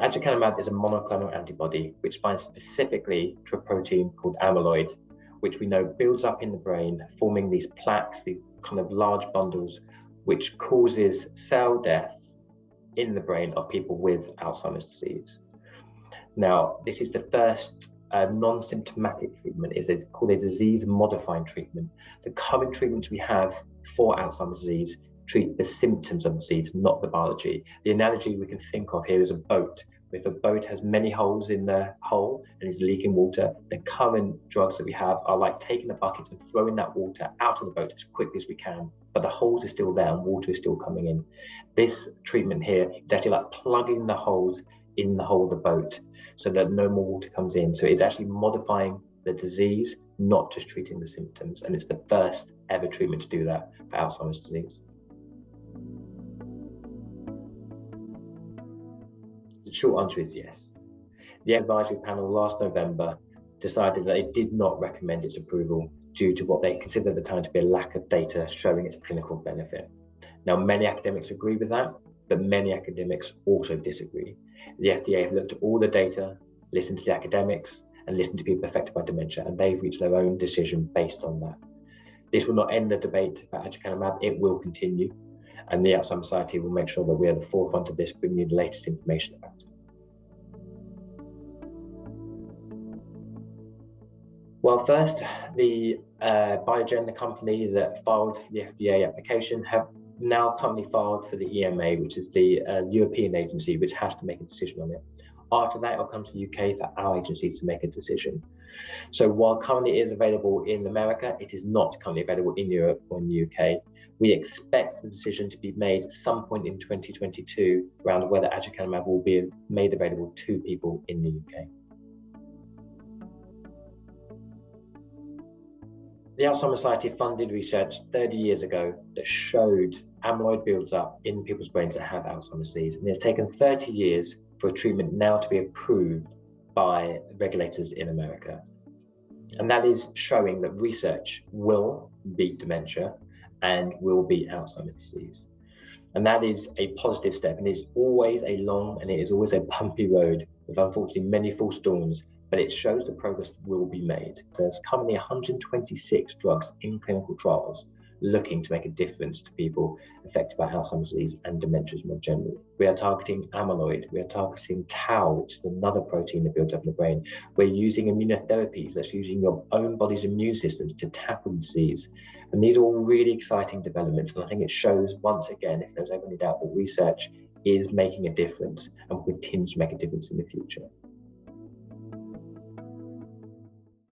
Aducanumab is a monoclonal antibody which binds specifically to a protein called amyloid, which we know builds up in the brain, forming these plaques, these kind of large bundles, which causes cell death in the brain of people with Alzheimer's disease. Now, this is the first non-symptomatic treatment. It's called a disease-modifying treatment. The current treatments we have for Alzheimer's disease treat the symptoms of the disease, not the biology. The analogy we can think of here is a boat. If a boat has many holes in the hull and is leaking water, the current drugs that we have are like taking a bucket and throwing that water out of the boat as quickly as we can, but the holes are still there and water is still coming in. This treatment here is actually like plugging the holes in the hull of the boat so that no more water comes in. So it's actually modifying the disease, not just treating the symptoms. And it's the first ever treatment to do that for Alzheimer's disease. The short answer is yes. The advisory panel last November decided that they did not recommend its approval due to what they considered at the time to be a lack of data showing its clinical benefit. Now, many academics agree with that, but many academics also disagree. The FDA have looked at all the data, listened to the academics, and listened to people affected by dementia, and they've reached their own decision based on that. This will not end the debate about aducanumab, it will continue, and the Alzheimer's Society will make sure that we are at the forefront of this, bringing you the latest information about it. Well, first, the Biogen, the company that filed for the FDA application, have now currently filed for the EMA, which is the European agency, which has to make a decision on it. After that, it'll come to the UK for our agency to make a decision. So while currently it is available in America, it is not currently available in Europe or in the UK. We expect the decision to be made at some point in 2022 around whether aducanumab will be made available to people in the UK. The Alzheimer's Society funded research 30 years ago that showed amyloid builds up in people's brains that have Alzheimer's disease. And it's taken 30 years for a treatment now to be approved by regulators in America. And that is showing that research will beat dementia and will beat Alzheimer's disease. And that is a positive step. And it's always a long and it is always a bumpy road with unfortunately many false dawns, but it shows the progress will be made. There's currently 126 drugs in clinical trials looking to make a difference to people affected by Alzheimer's disease and dementias more generally. We are targeting amyloid, we are targeting tau, which is another protein that builds up in the brain. We're using immunotherapies, that's using your own body's immune systems to tackle disease. And these are all really exciting developments. And I think it shows once again, if there's ever any doubt, that research is making a difference and will continue to make a difference in the future.